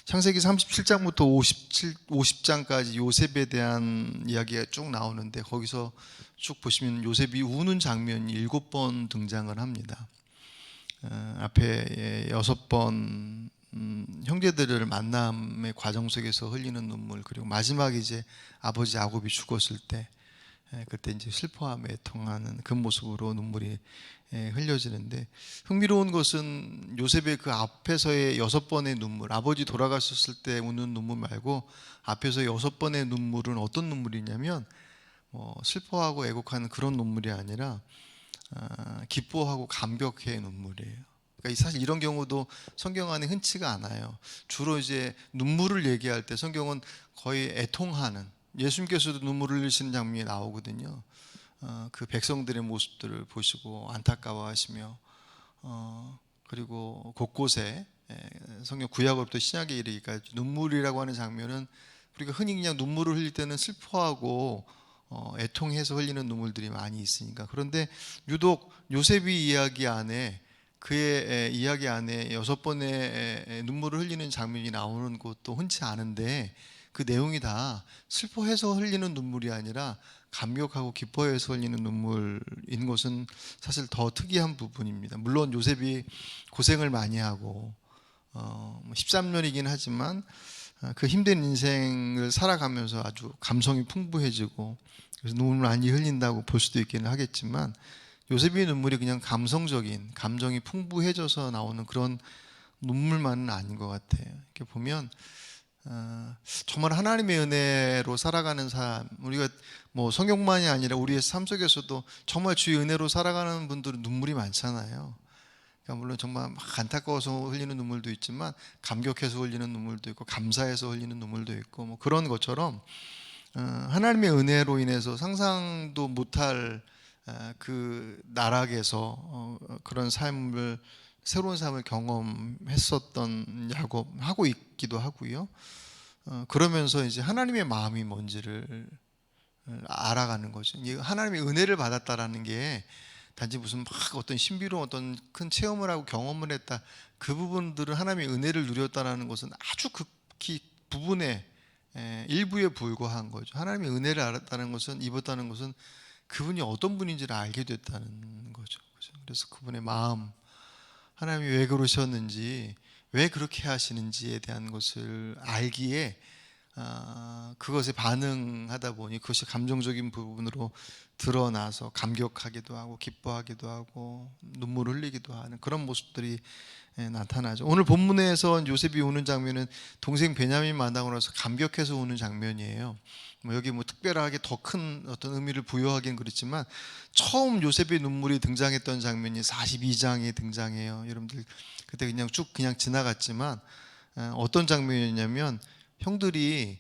창세기 37장부터 50장까지 요셉에 대한 이야기가 쭉 나오는데, 거기서 쭉 보시면 요셉이 우는 장면이 7번 등장을 합니다. 앞에 6번 형제들을 만남의 과정 속에서 흘리는 눈물, 그리고 마지막에 이제 아버지 야곱이 죽었을 때 그때 이제 슬퍼함에 애통하는 그 모습으로 눈물이 흘려지는데, 흥미로운 것은 요셉의 그 앞에서의 6번의 눈물, 아버지 돌아가셨을 때 우는 눈물 말고 앞에서 6번의 눈물은 어떤 눈물이냐면, 슬퍼하고 애곡하는 그런 눈물이 아니라 기뻐하고 감격의 눈물이에요. 그러니까 사실 이런 경우도 성경 안에 흔치가 않아요. 주로 이제 눈물을 얘기할 때 성경은 거의 애통하는, 예수님께서도 눈물을 흘리시는 장면이 나오거든요. 그 백성들의 모습들을 보시고 안타까워하시며, 그리고 곳곳에 성경 구약으로부터 신약에 이르기까지 눈물이라고 하는 장면은, 우리가 흔히 그냥 눈물을 흘릴 때는 슬퍼하고 애통해서 흘리는 눈물들이 많이 있으니까. 그런데 유독 요셉이 이야기 안에, 그의 이야기 안에 6번의 눈물을 흘리는 장면이 나오는 것도 흔치 않은데, 그 내용이 다 슬퍼해서 흘리는 눈물이 아니라 감격하고 기뻐해서 흘리는 눈물인 것은 사실 더 특이한 부분입니다. 물론 요셉이 고생을 많이 하고 13년이긴 하지만 그 힘든 인생을 살아가면서 아주 감성이 풍부해지고, 그래서 눈물 많이 흘린다고 볼 수도 있기는 하겠지만, 요셉의 눈물이 그냥 감성적인, 감정이 풍부해져서 나오는 그런 눈물만은 아닌 것 같아요. 이렇게 보면 정말 하나님의 은혜로 살아가는 삶, 우리가 뭐 성경만이 아니라 우리의 삶 속에서도 정말 주의 은혜로 살아가는 분들은 눈물이 많잖아요. 그러니까 물론 정말 막 안타까워서 흘리는 눈물도 있지만, 감격해서 흘리는 눈물도 있고, 감사해서 흘리는 눈물도 있고, 뭐 그런 것처럼 하나님의 은혜로 인해서 상상도 못할 그 나락에서 그런 삶을, 새로운 삶을 경험했었던 야곱 하고 있기도 하고요. 그러면서 이제 하나님의 마음이 뭔지를 알아가는 거죠. 하나님의 은혜를 받았다라는 게 단지 무슨 막 어떤 신비로운 어떤 큰 체험을 하고 경험을 했다, 그 부분들은 하나님의 은혜를 누렸다라는 것은 아주 극히 부분의 일부에 불과한 거죠. 하나님의 은혜를 알았다는 것은, 입었다는 것은 그분이 어떤 분인지를 알게 됐다는 거죠. 그래서 그분의 마음, 하나님이 왜 그러셨는지, 왜 그렇게 하시는지에 대한 것을 알기에 그것에 반응하다 보니 그것이 감정적인 부분으로 드러나서 감격하기도 하고 기뻐하기도 하고 눈물을 흘리기도 하는 그런 모습들이 나타나죠. 오늘 본문에서 요셉이 우는 장면은 동생 베냐민 만나고 나서 감격해서 우는 장면이에요. 여기 뭐 특별하게 더 큰 어떤 의미를 부여하기는 그렇지만, 처음 요셉의 눈물이 등장했던 장면이 42장에 등장해요. 여러분들 그때 그냥 쭉 그냥 지나갔지만, 어떤 장면이냐면, 형들이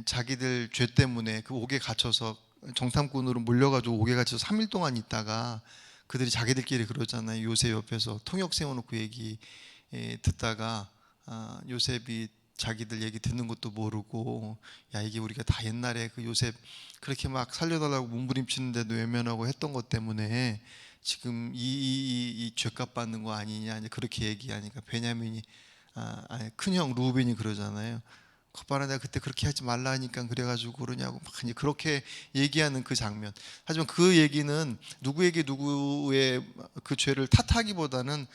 자기들 죄 때문에 그 옥에 갇혀서, 정탐꾼으로 몰려가지고 옥에 갇혀서 3일 동안 있다가, 그들이 자기들끼리 그러잖아요. 요셉 옆에서 통역 세워놓고 얘기 듣다가, 요셉이 자기들 얘기 듣는 것도 모르고, 야 이게 우리가 다 옛날에 그 요셉 그렇게 막 살려달라고 몸부림치는데도 외면하고 했던 것 때문에 지금 이 죄값 받는 거 아니냐, 이제 그렇게 얘기하니까 베냐민이, 큰형 루벤이 그러잖아요. 겉바라 내가 그때 그렇게 하지 말라 하니까 그래가지고 그러냐고 막 이제 그렇게 얘기하는 그 장면. 하지만 그 얘기는 누구에게 누구의 그 죄를 탓하기보다는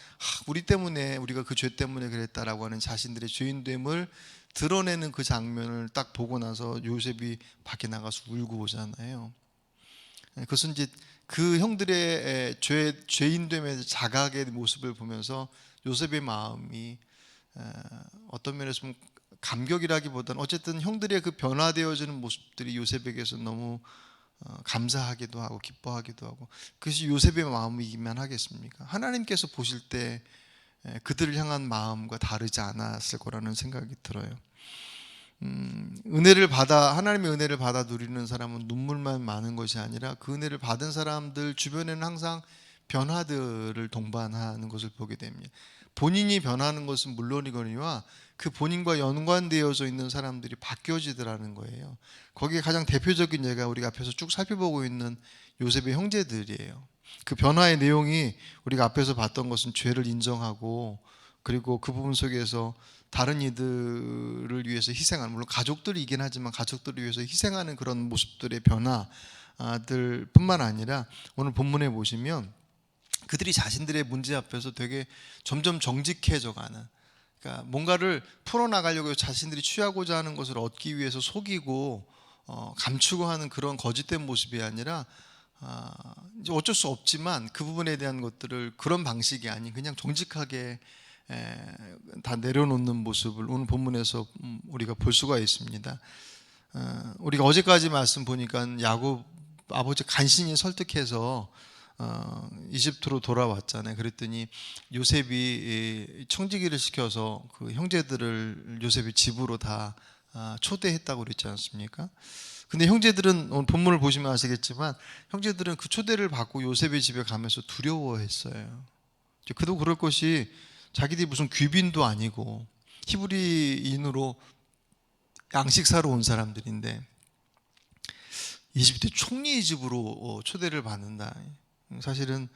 우리 때문에, 우리가 그 죄 때문에 그랬다라고 하는 자신들의 죄인됨을 드러내는 그 장면을 딱 보고 나서 요셉이 밖에 나가서 울고 오잖아요. 그것은 이제 그 형들의 죄인됨의 자각의 모습을 보면서 요셉의 마음이 어떤 면에서 보면 감격이라기보다는, 어쨌든 형들의 그 변화되어지는 모습들이 요셉에게서 너무 감사하기도 하고 기뻐하기도 하고, 그것이 요셉의 마음이기만 하겠습니까? 하나님께서 보실 때 그들을 향한 마음과 다르지 않았을 거라는 생각이 들어요. 하나님의 은혜를 받아 누리는 사람은 눈물만 많은 것이 아니라, 그 은혜를 받은 사람들 주변에는 항상 변화들을 동반하는 것을 보게 됩니다. 본인이 변하는 것은 물론이거니와 그 본인과 연관되어져 있는 사람들이 바뀌어지더라는 거예요. 거기에 가장 대표적인 예가 우리가 앞에서 쭉 살펴보고 있는 요셉의 형제들이에요. 그 변화의 내용이 우리가 앞에서 봤던 것은 죄를 인정하고, 그리고 그 부분 속에서 다른 이들을 위해서 희생하는, 물론 가족들이긴 하지만 가족들을 위해서 희생하는 그런 모습들의 변화들 뿐만 아니라 오늘 본문에 보시면 그들이 자신들의 문제 앞에서 되게 점점 정직해져 가는, 그러니까 뭔가를 풀어나가려고 자신들이 취하고자 하는 것을 얻기 위해서 속이고 감추고 하는 그런 거짓된 모습이 아니라 이제 어쩔 수 없지만 그 부분에 대한 것들을 그런 방식이 아닌 그냥 정직하게 다 내려놓는 모습을 오늘 본문에서 우리가 볼 수가 있습니다. 우리가 어제까지 말씀 보니까 야곱 아버지 간신히 설득해서 이집트로 돌아왔잖아요. 그랬더니 요셉이 청지기를 시켜서 그 형제들을 요셉의 집으로 다 초대했다고 그랬지 않습니까? 근데 형제들은 오늘 본문을 보시면 아시겠지만 형제들은 그 초대를 받고 요셉의 집에 가면서 두려워했어요. 그도 그럴 것이 자기들이 무슨 귀빈도 아니고 히브리인으로 양식 사러 온 사람들인데 이집트 총리의 집으로 초대를 받는다. 사실은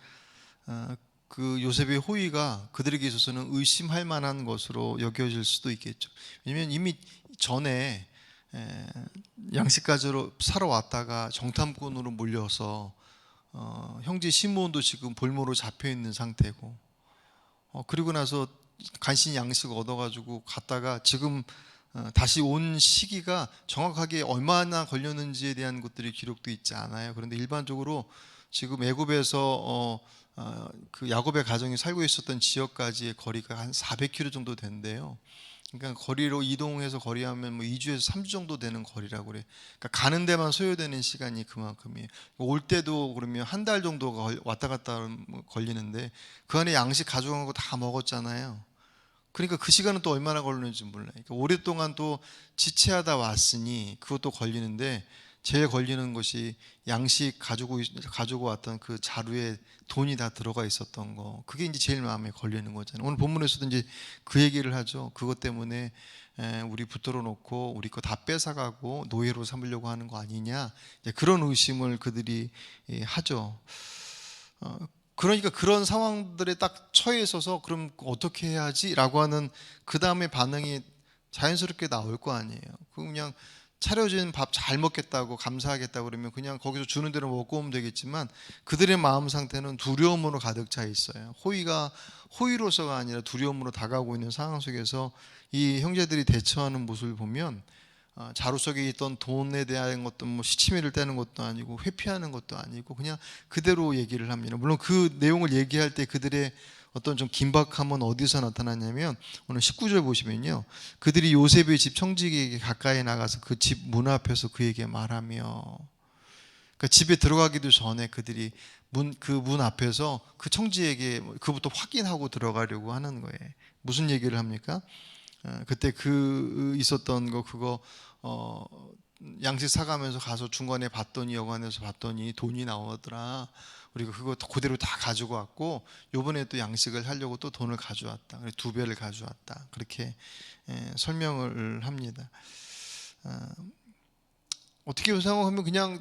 그 요셉의 호의가 그들에게 있어서는 의심할 만한 것으로 여겨질 수도 있겠죠. 왜냐하면 이미 전에 양식 가지러 사러 왔다가 정탐꾼으로 몰려서 형제 시므온도 지금 볼모로 잡혀 있는 상태고, 그리고 나서 간신히 양식 얻어가지고 갔다가 지금 다시 온 시기가 정확하게 얼마나 걸렸는지에 대한 것들이 기록도 있지 않아요. 그런데 일반적으로 지금 애굽에서 그 야곱의 가정이 살고 있었던 지역까지의 거리가 한 400km 정도 된대요. 그러니까 거리로 이동해서 거리하면 뭐 2주에서 3주 정도 되는 거리라고 그래. 그러니까 가는 데만 소요되는 시간이 그만큼이에요. 올 때도 그러면 한 달 정도가 왔다 갔다 걸리는데 그 안에 양식 가져간 거 다 먹었잖아요. 그러니까 그 시간은 또 얼마나 걸리는지 몰라요. 그러니까 오랫동안 또 지체하다 왔으니 그것도 걸리는데 제일 걸리는 것이 양식 가지고 왔던 그 자루에 돈이 다 들어가 있었던 거. 그게 이제 제일 마음에 걸리는 거잖아요. 오늘 본문에서도 이제 그 얘기를 하죠. 그것 때문에 우리 붙들어 놓고 우리 거 다 뺏어가고 노예로 삼으려고 하는 거 아니냐. 이제 그런 의심을 그들이 하죠. 그러니까 그런 상황들에 딱 처해 있어서 그럼 어떻게 해야지라고 하는 그 다음에 반응이 자연스럽게 나올 거 아니에요. 그냥 차려진 밥 잘 먹겠다고 감사하겠다고 그러면 그냥 거기서 주는 대로 먹고 오면 되겠지만 그들의 마음 상태는 두려움으로 가득 차 있어요. 호의가 호의로서가 아니라 두려움으로 다가오고 있는 상황 속에서 이 형제들이 대처하는 모습을 보면 자루 속에 있던 돈에 대한 것도 뭐 시치미를 떼는 것도 아니고 회피하는 것도 아니고 그냥 그대로 얘기를 합니다. 물론 그 내용을 얘기할 때 그들의 어떤 좀 긴박함은 어디서 나타나냐면 오늘 19절 보시면요, 그들이 요셉의 집 청지기에게 가까이 나가서 그 집 문 앞에서 그에게 말하며, 그러니까 집에 들어가기도 전에 그들이 그 문 앞에서 그 청지에게 그부터 확인하고 들어가려고 하는 거예요. 무슨 얘기를 합니까? 그때 그 있었던 거 그거 양식 사가면서 가서 중간에 봤더니 여관에서 봤더니 돈이 나오더라. 우리가 그거 그대로 다 가지고 왔고 요번에 또 양식을 하려고 또 돈을 가져왔다. 2배를 가져왔다. 그렇게 설명을 합니다. 어떻게 생각하면 그냥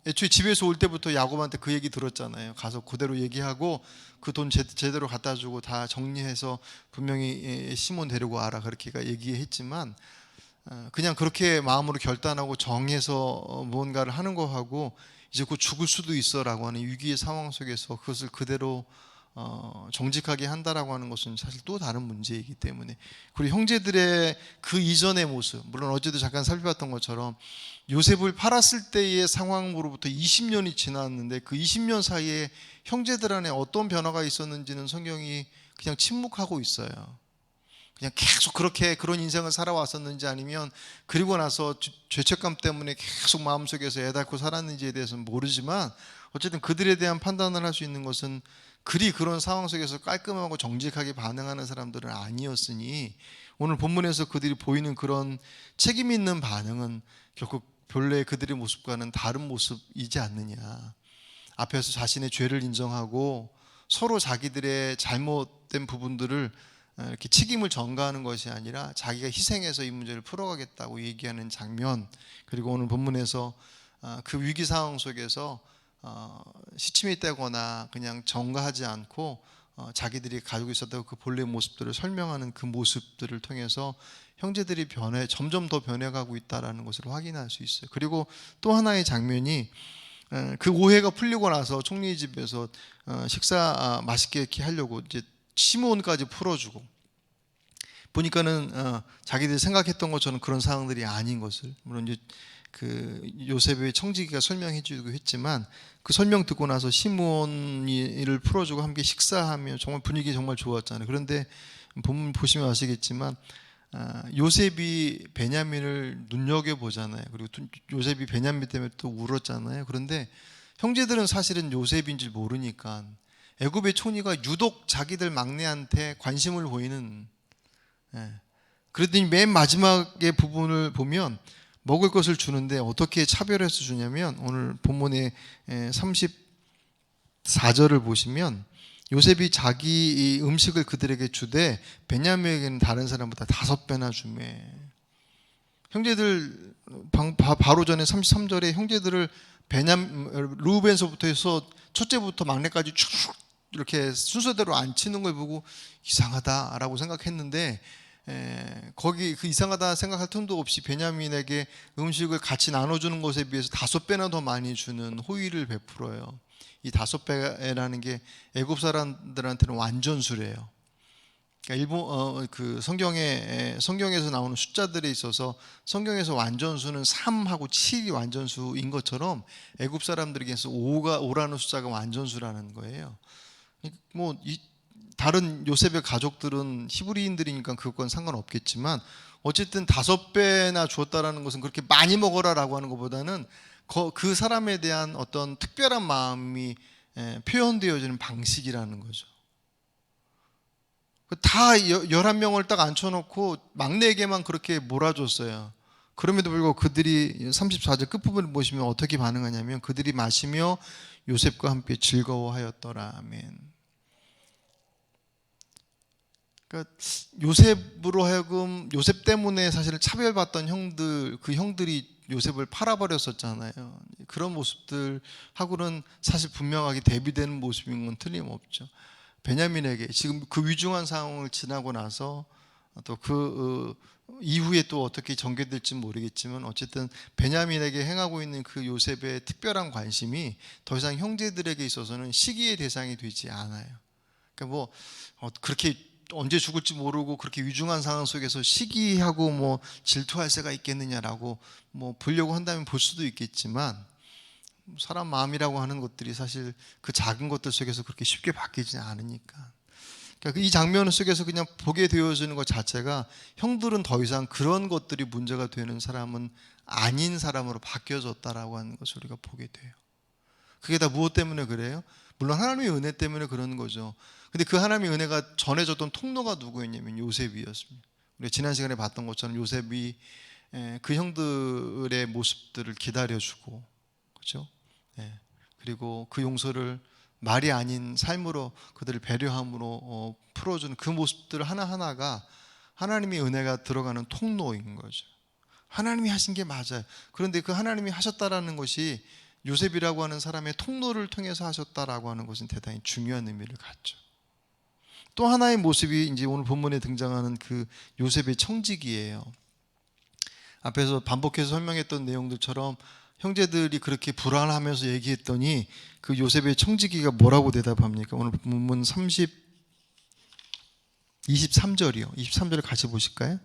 애초에 집에서 올 때부터 야곱한테 그 얘기 들었잖아요. 가서 그대로 얘기하고 그 돈 제대로 갖다 주고 다 정리해서 분명히 시몬 데리고 와라 그렇게 얘기했지만 그냥 그렇게 마음으로 결단하고 정해서 무언가를 하는 거하고 이제 곧 죽을 수도 있어라고 하는 위기의 상황 속에서 그것을 그대로 정직하게 한다라고 하는 것은 사실 또 다른 문제이기 때문에, 그리고 형제들의 그 이전의 모습, 물론 어제도 잠깐 살펴봤던 것처럼 요셉을 팔았을 때의 상황으로부터 20년이 지났는데 그 20년 사이에 형제들 안에 어떤 변화가 있었는지는 성경이 그냥 침묵하고 있어요. 그냥 계속 그렇게 그런 인생을 살아왔었는지 아니면 그리고 나서 죄책감 때문에 계속 마음속에서 애닫고 살았는지에 대해서는 모르지만 어쨌든 그들에 대한 판단을 할 수 있는 것은 그리 그런 상황 속에서 깔끔하고 정직하게 반응하는 사람들은 아니었으니 오늘 본문에서 그들이 보이는 그런 책임 있는 반응은 결국 본래 그들의 모습과는 다른 모습이지 않느냐. 앞에서 자신의 죄를 인정하고 서로 자기들의 잘못된 부분들을 이렇게 책임을 전가하는 것이 아니라 자기가 희생해서 이 문제를 풀어가겠다고 얘기하는 장면, 그리고 오늘 본문에서 그 위기 상황 속에서 시침이 떼거나 그냥 전가하지 않고 자기들이 가지고 있었던 그 본래 모습들을 설명하는 그 모습들을 통해서 형제들이 점점 더 변해가고 있다라는 것을 확인할 수 있어요. 그리고 또 하나의 장면이 그 오해가 풀리고 나서 총리 집에서 식사 맛있게 이렇게 하려고 이제 시므온까지 풀어주고 보니까는 자기들이 생각했던 것처럼 그런 상황들이 아닌 것을, 물론 이제 그 요셉의 청지기가 설명해주기도 했지만 그 설명 듣고 나서 시므온이를 풀어주고 함께 식사하며 정말 분위기 정말 좋았잖아요. 그런데 본문 보시면 아시겠지만 요셉이 베냐민을 눈여겨보잖아요. 그리고 요셉이 베냐민 때문에 또 울었잖아요. 그런데 형제들은 사실은 요셉인 줄 모르니까 애굽의 총리가 유독 자기들 막내한테 관심을 보이는, 그랬더니 맨 마지막의 부분을 보면 먹을 것을 주는데 어떻게 차별해서 주냐면 오늘 본문의 34절을 보시면 요셉이 자기 이 음식을 그들에게 주되 베냐민에게는 다른 사람보다 5배나 주매. 형제들 바로 전에 33절에 형제들을 루벤서부터 해서 첫째부터 막내까지 쭉 이렇게 순서대로 앉히는 걸 보고 이상하다라고 생각했는데 거기 그 이상하다 생각할 틈도 없이 베냐민에게 음식을 같이 나눠주는 것에 비해서 5배나 더 많이 주는 호의를 베풀어요. 이 5배라는 게 애굽 사람들한테는 완전수래요. 그러니까 그 성경에서 나오는 숫자들에 있어서 성경에서 완전수는 3하고 7이 완전수인 것처럼 애굽 사람들에게서 5라는 숫자가 완전수라는 거예요. 다른 요셉의 가족들은 히브리인들이니까 그건 상관없겠지만 어쨌든 5배나 주었다라는 것은 그렇게 많이 먹어라라고 하는 것보다는 그 사람에 대한 어떤 특별한 마음이 표현되어지는 방식이라는 거죠. 다 11명을 딱 앉혀놓고 막내에게만 그렇게 몰아줬어요. 그럼에도 불구하고 그들이 34절 끝부분을 보시면 어떻게 반응하냐면 그들이 마시며 요셉과 함께 즐거워하였더라. 아멘. 그러니까 요셉으로 하여금 요셉 때문에 사실 차별받던 그 형들이 요셉을 팔아버렸었잖아요. 그런 모습들하고는 사실 분명하게 대비되는 모습인 건 틀림없죠. 베냐민에게 지금 그 위중한 상황을 지나고 나서 또 그 이후에 또 어떻게 전개될지 모르겠지만 어쨌든 베냐민에게 행하고 있는 그 요셉의 특별한 관심이 더 이상 형제들에게 있어서는 시기의 대상이 되지 않아요. 그러니까 그렇게 언제 죽을지 모르고 그렇게 위중한 상황 속에서 시기하고 질투할 새가 있겠느냐라고 보려고 한다면 볼 수도 있겠지만 사람 마음이라고 하는 것들이 사실 그 작은 것들 속에서 그렇게 쉽게 바뀌지 않으니까. 그러니까 이 장면 속에서 그냥 보게 되어지는 것 자체가 형들은 더 이상 그런 것들이 문제가 되는 사람은 아닌 사람으로 바뀌어졌다라고 하는 것을 우리가 보게 돼요. 그게 다 무엇 때문에 그래요? 물론 하나님의 은혜 때문에 그러는 거죠. 근데 그 하나님의 은혜가 전해졌던 통로가 누구였냐면 요셉이었습니다. 우리가 지난 시간에 봤던 것처럼 요셉이 그 형들의 모습들을 기다려주고, 그렇죠? 그리고 그 용서를 말이 아닌 삶으로 그들을 배려함으로 풀어주는 그 모습들 하나하나가 하나님의 은혜가 들어가는 통로인 거죠. 하나님이 하신 게 맞아요. 그런데 그 하나님이 하셨다라는 것이 요셉이라고 하는 사람의 통로를 통해서 하셨다라고 하는 것은 대단히 중요한 의미를 갖죠. 또 하나의 모습이 이제 오늘 본문에 등장하는 그 요셉의 청지기예요. 앞에서 반복해서 설명했던 내용들처럼 형제들이 그렇게 불안하면서 얘기했더니 그 요셉의 청지기가 뭐라고 대답합니까? 오늘 본문 23절이요. 23절을 같이 보실까요?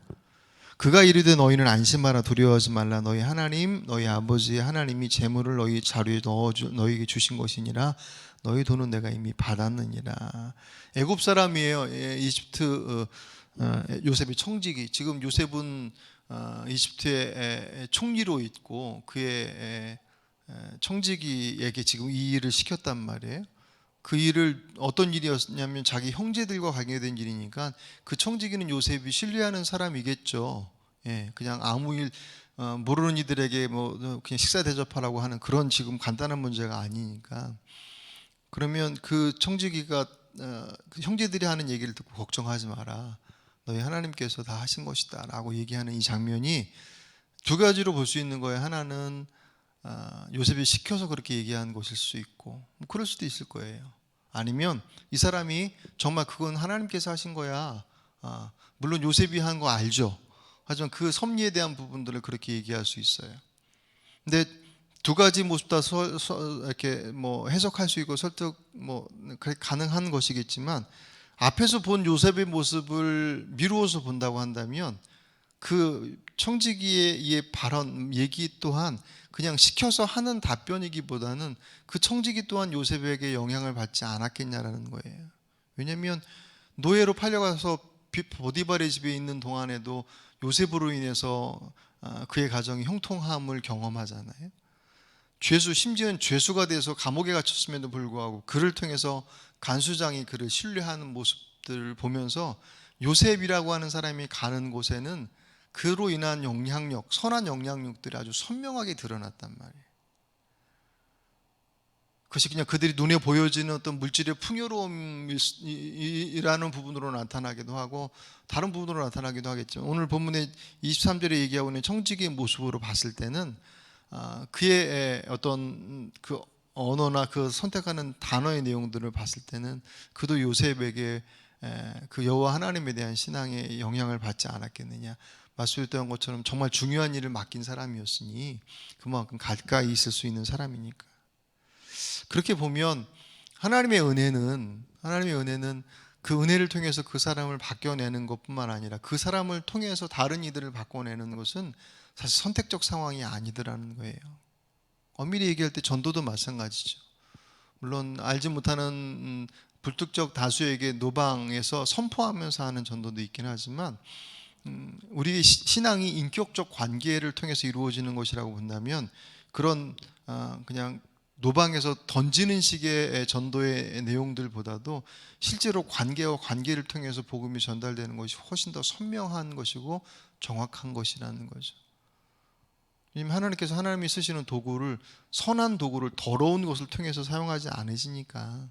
그가 이르되 너희는 안심하라 두려워하지 말라 너희 하나님 너희 아버지의 하나님이 재물을 너희 자루에 넣어 너희에게 주신 것이니라 너희 돈은 내가 이미 받았느니라. 애굽 사람이에요. 이집트 요셉의 청지기. 지금 요셉은 이집트의 총리로 있고 그의 청지기에게 지금 이 일을 시켰단 말이에요. 그 일을 어떤 일이었냐면 자기 형제들과 관계된 일이니까 그 청지기는 요셉이 신뢰하는 사람이겠죠. 그냥 아무 일 모르는 이들에게 그냥 식사 대접하라고 하는 그런 지금 간단한 문제가 아니니까. 그러면 그 청지기가 그 형제들이 하는 얘기를 듣고 걱정하지 마라. 너희 하나님께서 다 하신 것이다 라고 얘기하는 이 장면이 두 가지로 볼 수 있는 거예요. 하나는 요셉이 시켜서 그렇게 얘기한 것일 수 있고 그럴 수도 있을 거예요. 아니면 이 사람이 정말 그건 하나님께서 하신 거야. 물론 요셉이 한 거 알죠. 하지만 그 섭리에 대한 부분들을 그렇게 얘기할 수 있어요. 근데 두 가지 모습 다 이렇게 뭐 해석할 수 있고 설득 뭐 가능한 것이겠지만, 앞에서 본 요셉의 모습을 미루어서 본다고 한다면 그 청지기의 이 발언 얘기 또한 그냥 시켜서 하는 답변이기보다는 그 청지기 또한 요셉에게 영향을 받지 않았겠냐라는 거예요. 왜냐하면 노예로 팔려가서 보디발의 집에 있는 동안에도 요셉으로 인해서 그의 가정이 형통함을 경험하잖아요. 심지어는 죄수가 돼서 감옥에 갇혔음에도 불구하고 그를 통해서 간수장이 그를 신뢰하는 모습들을 보면서 요셉이라고 하는 사람이 가는 곳에는 그로 인한 영향력, 선한 영향력들이 아주 선명하게 드러났단 말이에요. 그것이 그냥 그들이 눈에 보여지는 어떤 물질의 풍요로움이라는 부분으로 나타나기도 하고 다른 부분으로 나타나기도 하겠죠. 오늘 본문의 23절에 얘기하고 있는 청지기의 모습으로 봤을 때는 그의 어떤 그 언어나 그 선택하는 단어의 내용들을 봤을 때는 그도 요셉에게 그 여호와 하나님에 대한 신앙에 영향을 받지 않았겠느냐. 말씀드렸던 것처럼 정말 중요한 일을 맡긴 사람이었으니 그만큼 가까이 있을 수 있는 사람이니까. 그렇게 보면 하나님의 은혜는 그 은혜를 통해서 그 사람을 바뀌어내는 것뿐만 아니라 그 사람을 통해서 다른 이들을 바꿔내는 것은 사실 선택적 상황이 아니더라는 거예요. 엄밀히 얘기할 때 전도도 마찬가지죠. 물론 알지 못하는 불특정 다수에게 노방에서 선포하면서 하는 전도도 있긴 하지만 우리의 신앙이 인격적 관계를 통해서 이루어지는 것이라고 본다면 그런 그냥 노방에서 던지는 식의 전도의 내용들보다도 실제로 관계와 관계를 통해서 복음이 전달되는 것이 훨씬 더 선명한 것이고 정확한 것이라는 거죠. 하나님께서 하나님이 쓰시는 도구를, 선한 도구를 더러운 것을 통해서 사용하지 않으시니까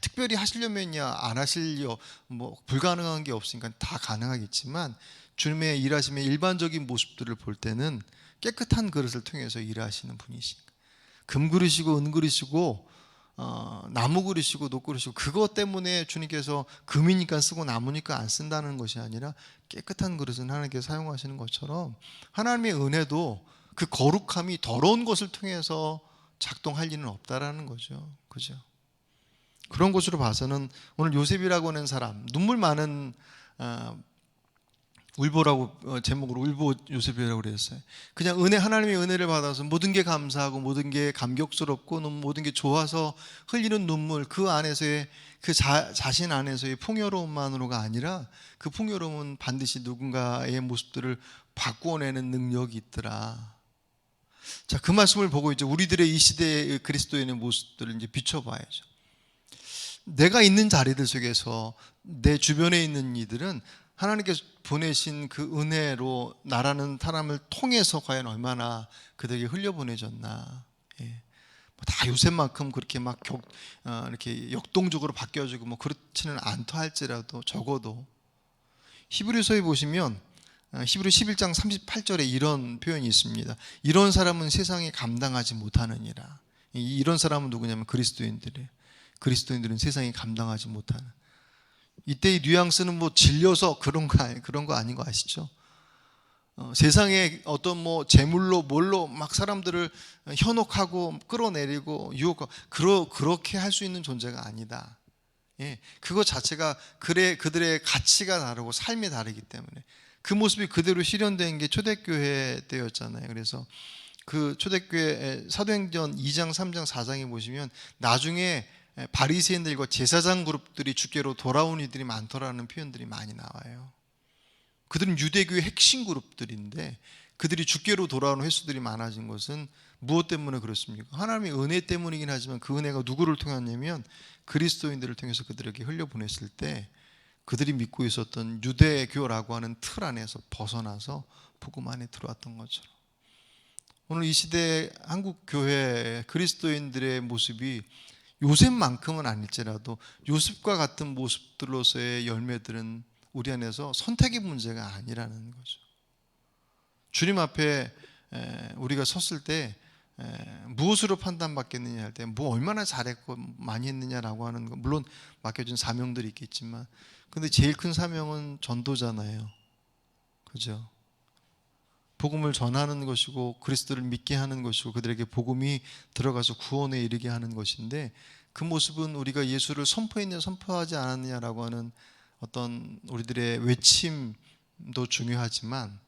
특별히 하시려면야 안 하실려 뭐 불가능한 게 없으니까 다 가능하겠지만 주님의 일하심의 일반적인 모습들을 볼 때는 깨끗한 그릇을 통해서 일하시는 분이시니까 금그릇이고 은그릇이고 나무 그릇이고 녹 그릇이고 그것 때문에 주님께서 금이니까 쓰고 나무니까 안 쓴다는 것이 아니라 깨끗한 그릇은 하나님께서 사용하시는 것처럼 하나님의 은혜도 그 거룩함이 더러운 것을 통해서 작동할 리는 없다라는 거죠. 그죠? 그런 것으로 봐서는 오늘 요셉이라고 하는 사람, 눈물 많은 울보라고 제목으로 울보 요셉이라고 그랬어요. 그냥 하나님의 은혜를 받아서 모든 게 감사하고 모든 게 감격스럽고 모든 게 좋아서 흘리는 눈물, 그 안에서의 그 자신 안에서의 풍요로움만으로가 아니라 그 풍요로움은 반드시 누군가의 모습들을 바꾸어내는 능력이 있더라. 자, 그 말씀을 보고 이제 우리들의 이 시대의 그리스도인의 모습들을 이제 비춰봐야죠. 내가 있는 자리들 속에서 내 주변에 있는 이들은 하나님께서 보내신 그 은혜로 나라는 사람을 통해서 과연 얼마나 그들에게 흘려보내졌나. 예. 다 요셉만큼 그렇게 막 이렇게 역동적으로 바뀌어지고 뭐 그렇지는 않다 할지라도 적어도 히브리서에 보시면 히브리 11장 38절에 이런 표현이 있습니다. 이런 사람은 세상에 감당하지 못하느니라. 이런 사람은 누구냐면 그리스도인들이에요. 그리스도인들은 세상에 감당하지 못하는. 이때의 뉘앙스는 뭐 질려서 그런 거 아닌 거 아시죠? 세상에 어떤 뭐 재물로 뭘로 막 사람들을 현혹하고 끌어내리고 유혹하고 그렇게 할 수 있는 존재가 아니다. 예, 그거 자체가 그들의 가치가 다르고 삶이 다르기 때문에 그 모습이 그대로 실현된 게 초대교회 때였잖아요. 그래서 그 초대교회 사도행전 2장, 3장, 4장에 보시면 나중에 바리새인들과 제사장 그룹들이 주께로 돌아온 이들이 많더라는 표현들이 많이 나와요. 그들은 유대교의 핵심 그룹들인데 그들이 주께로 돌아오는 횟수들이 많아진 것은 무엇 때문에 그렇습니까? 하나님의 은혜 때문이긴 하지만 그 은혜가 누구를 통했냐면 그리스도인들을 통해서 그들에게 흘려보냈을 때 그들이 믿고 있었던 유대교라고 하는 틀 안에서 벗어나서 복음 안에 들어왔던 것처럼 오늘 이 시대 한국 교회 그리스도인들의 모습이 요셉만큼은 아닐지라도 요셉과 같은 모습들로서의 열매들은 우리 안에서 선택의 문제가 아니라는 거죠. 주님 앞에 우리가 섰을 때 무엇으로 판단받겠느냐 할 때 뭐 얼마나 잘했고 많이 했느냐라고 하는 거, 물론 맡겨준 사명들이 있겠지만, 근데 제일 큰 사명은 전도잖아요. 그죠? 복음을 전하는 것이고 그리스도를 믿게 하는 것이고 그들에게 복음이 들어가서 구원에 이르게 하는 것인데, 그 모습은 우리가 예수를 선포했느냐 선포하지 않았느냐라고 하는 어떤 우리들의 외침도 중요하지만,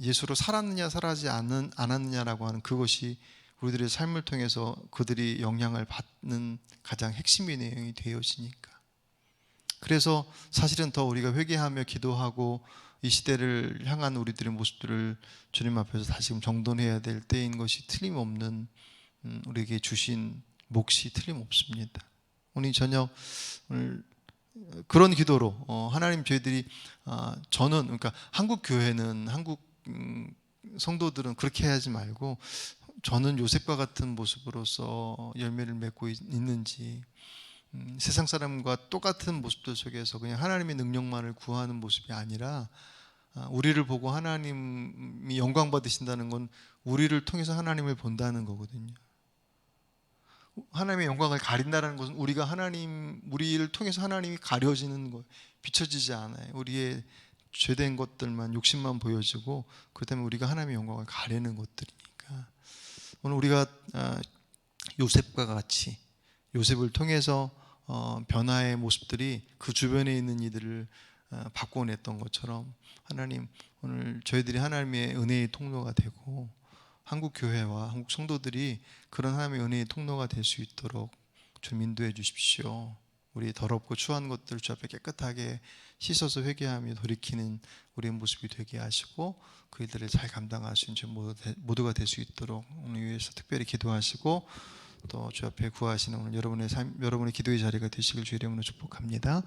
예수로 살았느냐 살아지 않았느냐라고 하는 그것이 우리들의 삶을 통해서 그들이 영향을 받는 가장 핵심의 내용이 되어지니까. 그래서 사실은 더 우리가 회개하며 기도하고 이 시대를 향한 우리들의 모습들을 주님 앞에서 다시금 정돈해야 될 때인 것이 틀림없는, 우리에게 주신 몫이 틀림없습니다. 오늘 저녁 그런 기도로 하나님, 저희들이 저는, 그러니까 한국 교회는, 한국 성도들은 그렇게 하지 말고 저는 요셉과 같은 모습으로서 열매를 맺고 있는지, 세상 사람과 똑같은 모습들 속에서 그냥 하나님의 능력만을 구하는 모습이 아니라, 우리를 보고 하나님이 영광 받으신다는 건 우리를 통해서 하나님을 본다는 거거든요. 하나님의 영광을 가린다는 것은 우리를 통해서 하나님이 가려지는 거, 비춰지지 않아요. 우리의 죄된 것들만, 욕심만 보여지고, 그렇기 때문에 우리가 하나님의 영광을 가리는 것들이니까, 오늘 우리가 요셉과 같이 요셉을 통해서 변화의 모습들이 그 주변에 있는 이들을 바꿔냈던 것처럼, 하나님, 오늘 저희들이 하나님의 은혜의 통로가 되고 한국 교회와 한국 성도들이 그런 하나님의 은혜의 통로가 될 수 있도록 좀 인도해 주십시오. 우리 더럽고 추한 것들 주 앞에 깨끗하게 씻어서 회개하며 돌이키는 우리의 모습이 되게 하시고, 그 일들을 잘 감당할 수 있는 모두가 될 수 있도록 오늘 위해서 특별히 기도하시고, 또 주 앞에 구하시는 오늘 여러분의 기도의 자리가 되시길 주의 이름으로 축복합니다.